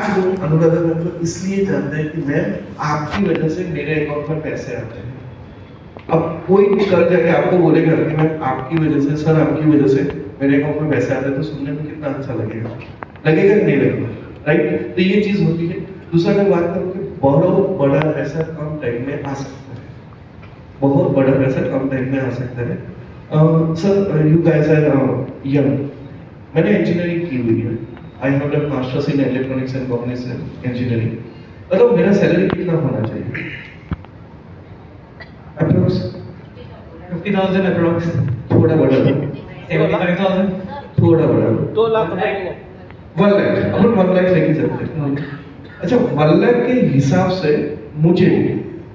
आज लोग अनुराधा मैम को इसलिए जानते हैं कि मैम आपकी वजह से मेरे अकाउंट में पैसे आते हैं। अब कोई भी कर जाके आपको बोलेगा कि मैम आपकी वजह से, सर आपकी वजह से मेरे अकाउंट में पैसे आते हैं, तो सुनने में कितना अच्छा लगेगा, लगेगा कि नहीं लगेगा, राइट? तो ये चीज होती है। दूसरा मैं बात करूँ कि बहुत बड़ा पैसा कम टाइम में आ सकता है, बहुत बड़ा पैसा कम टाइम में आ सकता है। Sir you guys are young, मैंने इंजीनियरिंग की हुई है, I have done masters in electronics and communication engineering. मतलब मेरा सैलरी कितना होना चाहिए? अप्रोक्स 50,000 अप्रोक्स, थोड़ा बड़ा, 75,000, थोड़ा बड़ा, 2 लाख रुपए महीने। 1 लाख, अपन 1 लाख लेके चलते हैं। अच्छा, 1 लाख के हिसाब से मुझे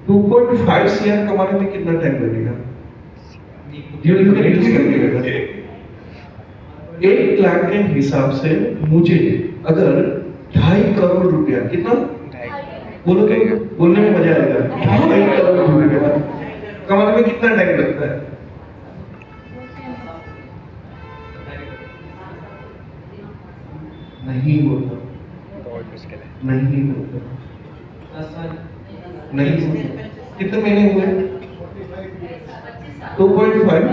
2.5 सीआर कमाने में कितना टाइम लगेगा? You can use calculator। 1 lakh के हिसाब से मुझे अगर 2.5 करोड़ रुपया, कितना बोलो तो बोलने में मजा आएगा, 2.5 करोड़ रुपया कमाने में कितना टाइम लगता है? नहीं बोलता, बहुत मुश्किल है। नहीं बोलता, 10 साल, नहीं बोलता। कितने महीने हुए? 2.5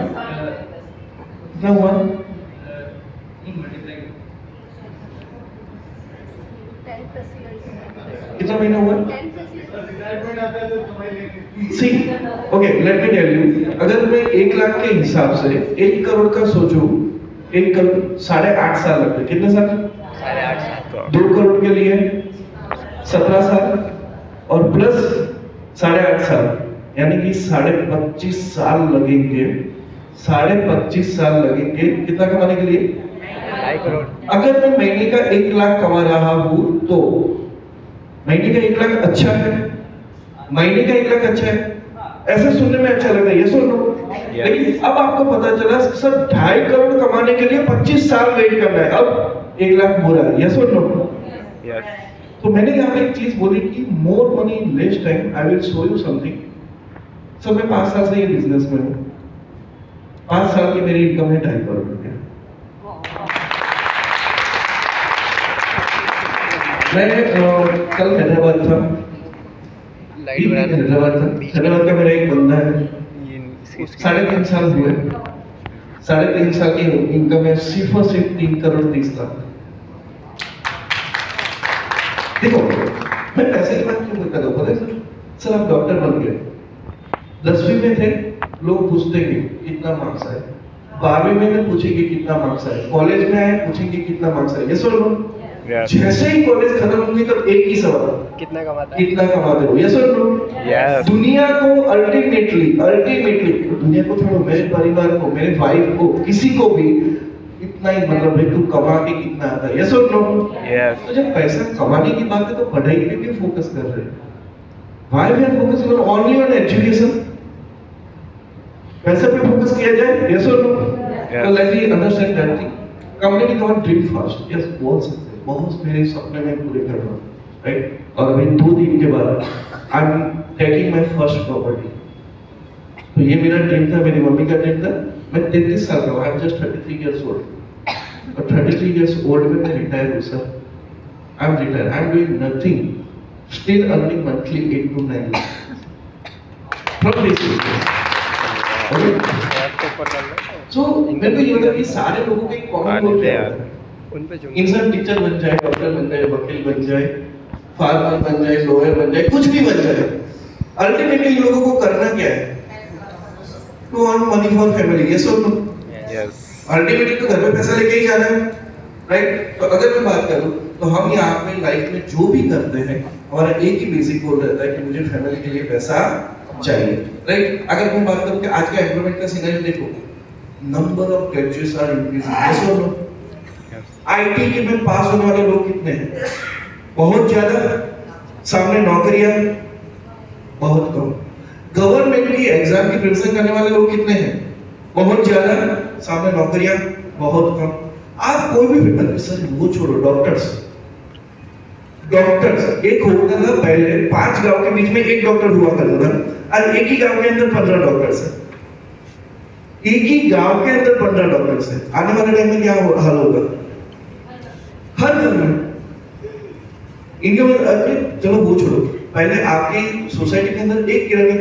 कितना हुआ? कितना महीना हुआ? See okay, let me tell you, अगर मैं 1 लाख के हिसाब से 1 करोड़ का सोचूं, 1 करोड़ 8.5 साल लगते, कितने साल? 8.5 साल। 2 करोड़ के लिए 17 साल और प्लस 8.5 साल, यानी कि 25.5 साल लगेंगे। 25.5 साल लगेंगे कितना कमाने के लिए? 2.5 करोड़। अगर मैं महीने का 1 लाख कमा रहा हूं तो महीने का 1 लाख अच्छा है, महीने का 1 लाख अच्छा है, ऐसा सुनने में अच्छा लगता है, ये सुन लो। लेकिन अब आपको पता चला सर 2.5 करोड़ कमाने के लिए 25 साल वेट करना है, अब 1 लाख हो रहा है, ये सुन लो। यस। तो मैंने यहाँ पे एक चीज बोली कि more money in less time, I will show you something. Sir मैं 5 साल से ये बिजनेस में हूँ, 5 साल की मेरी इनकम है 2.5 करोड़ रुपया। मैं कल हैदराबाद था, हैदराबाद का मेरा एक बंदा है, 3.5 साल हुए, 3.5 साल की इनकम है सिर्फ और सिर्फ 3 करोड़ 30 लाख। देखो मैं पैसे की बात क्यों कर रहा हूँ पता है सर? सर आप डॉक्टर बन गए, 10वीं में थे, लोग पूछते हैं कितना मार्क्स आए, 12वीं में पूछेंगे कितना मार्क्स आए, कॉलेज में आए पूछेंगे कितना मार्क्स आए, ये सुन लो। जैसे ही कॉलेज खत्म होंगी तो एक ही सवाल, कितना कमाता है? कितना कमाते हो, ये सुन लो। Yes। दुनिया को अल्टीमेटली दुनिया को छोड़ो, मेरे परिवार को, मेरे वाइफ को, किसी को भी इतना ही मतलब है, तू कमा के कितना आता है, ये सुन लो। Yes। तो जब पैसा कमाने की बात है तो पढ़ाई पे क्यों फोकस कर रहे हैं? Why we are focusing on only on education? पैसे पे फोकस किया जाए, yes or no? तो let me understand that thing. Community का ड्रीम फास्ट, yes बोल सकते हैं, बहुत मेरे सपने में पूरे कर रहा हूँ, राइट? और अभी 2 दिन के बाद I am taking my first property. तो ये मेरा ड्रीम था, मेरी मम्मी का ड्रीम था। मैं 33 साल का हूँ, I am just 33 years old, और 33 इयर्स ओल्ड में मैं रिटायर हूँ sir. I am retire, I am doing nothing, still earning monthly 8 to 9 lakhs from this business. So मेरे को ये लगा कि सारे लोगों के कॉमन गोल क्या होता है? उन पे जो इंसान टीचर बन जाए, डॉक्टर बन जाए, वकील बन जाए, फार्मर बन जाए, लॉयर बन जाए, कुछ भी बन जाए, अल्टीमेटली इन लोगों को करना क्या है? To earn money for family, yes और नो? यस। अल्टीमेटली तो घर में पैसा लेके ही जाना है, राइट? तो अगर मैं बात करूं तो हम यहाँ पे लाइफ में जो भी करते हैं, हमारा एक ही बेसिक गोल रहता है कि मुझे फैमिली के लिए पैसा चाहिए, राइट? अगर मैं बात करूं कि आज का एम्प्लॉयमेंट का सिनेरियो देखो, number of graduates are increasing, yes और नो? आईटी के में पास होने वाले लोग कितने हैं? बहुत ज्यादा, सामने नौकरियां बहुत कम। गवर्नमेंट की एग्जाम की प्रिपरेशन करने वाले लोग कितने हैं? बहुत ज्यादा, सामने नौकरियां बहुत कम। आप कोई भी सर वो छोड़ो, डॉक्टर्स एक होता था पहले, 5 गांव के बीच में एक डॉक्टर हुआ करता था, और एक ही गांव के अंदर 15 डॉक्टर्स हैं। एक ही गांव के अंदर 15 डॉक्टर्स हैं। आने वाले टाइम में क्या हाल होगा? हर घर में इनकम, अरे चलो वो छोड़ो, पहले आपकी सोसाइटी के अंदर एक किराने